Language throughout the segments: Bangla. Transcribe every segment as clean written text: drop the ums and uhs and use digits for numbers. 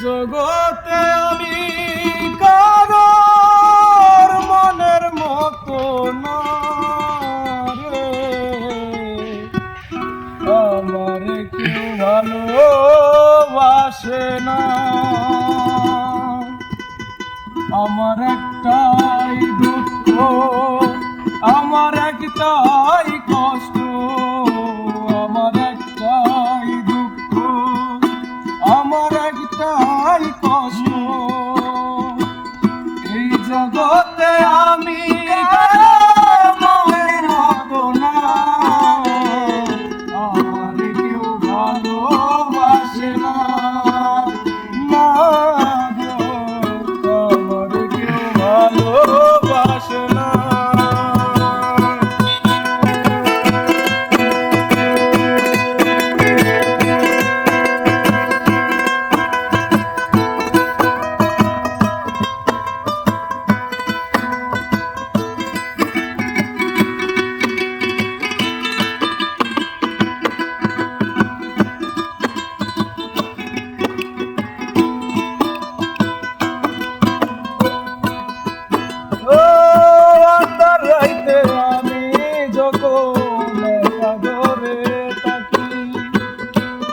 জগতে আমি কারোর মনের মতো না রে, আমার কেউ ভালোবাসে না। আমার একটাই দুঃখ, আমার একটাই কষ্ট, আমার একটাই দুঃখ, আমার একটাই কষ্ট। এই জগতে আমি মনের মতো না, আমার কেউ ভালোবাসে না। আমার কেউ ভালোবাসে না।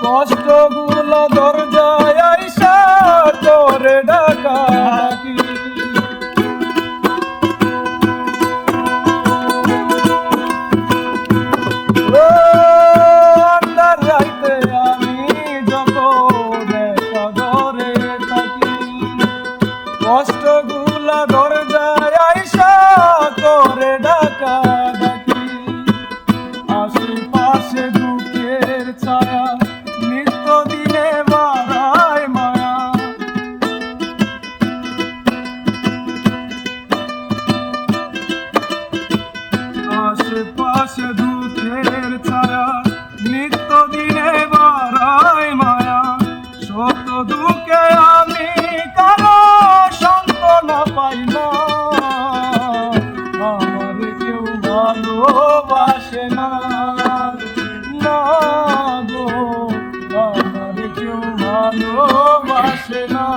কষ্টগুলো দরজায় আইসা তোরে ডাকাডাকি, আন্ধার রাইতে আমি যখন একা ঘরে থাকি, কষ্টগুলো দরজায় আইসা তোরে ডাকাডাকি। আশেপাশে দুঃখের ছায়া দিনে বাড়ায় মায়া, আশেপাশে দুঃখের ছায়া নিত্য দিনে বাড়ায় মায়া। শত দুঃখে আমি কারো সান্ত্বনা পাই না, আমার কেউ ভালোবাসে না। কেউ ভালোবাসে না।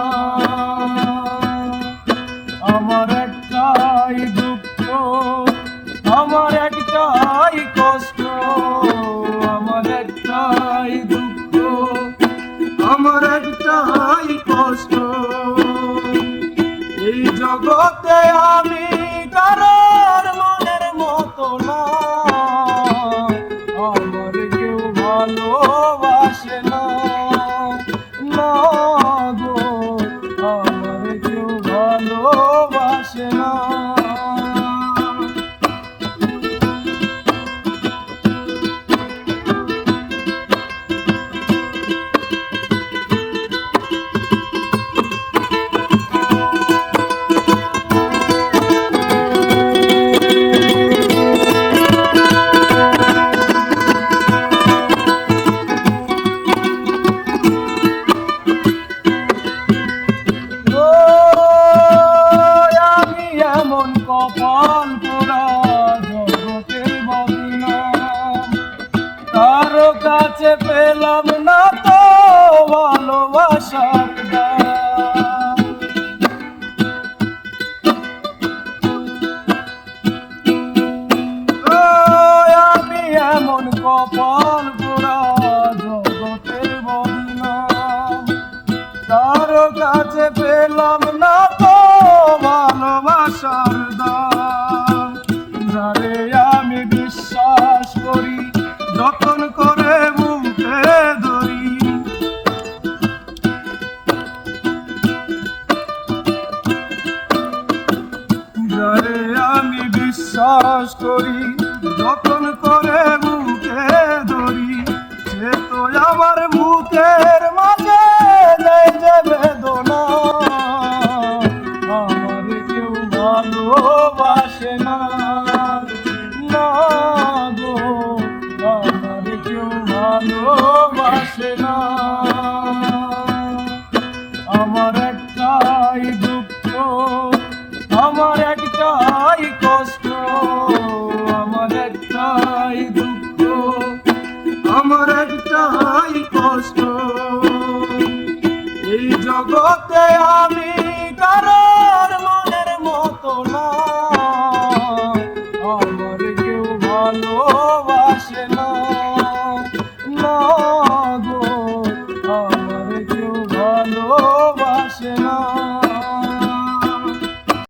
আমার একটাই দুঃখ, আমার একটাই কষ্ট, আমার একটাই দুঃখ, আমার একটাই কষ্ট। এই জগতে আমি কারোর মনের মতো না, আমার কেউ ভালোবাসে না। আমার কেউ ভালোবাসে না। কপাল পোড়া জগতের বদনাম, কারো কাছে পেলাম না তো ভালোবাসার দাম। আমি এমন কপাল পোড়া জগতের বদনাম, কারো কাছে পেলাম না তো ভালোবাসার দাম। যারে আমি বিশ্বাস করি যতন করে বুকে ধরি, যারে আমি বিশ্বাস করি যতন করে বুকে ধরি, সে তো আমার বুকের মাঝে দেয় যে বেদনা, আমার কেউ ভালোবাসে না। আমার কেউ ভালোবাসে না। আমার একটাই দুঃখ, আমার একটাই কষ্ট, এই জগতে আমি কারোর মনের মতো না, আমার কেউ ভালোবাসে না।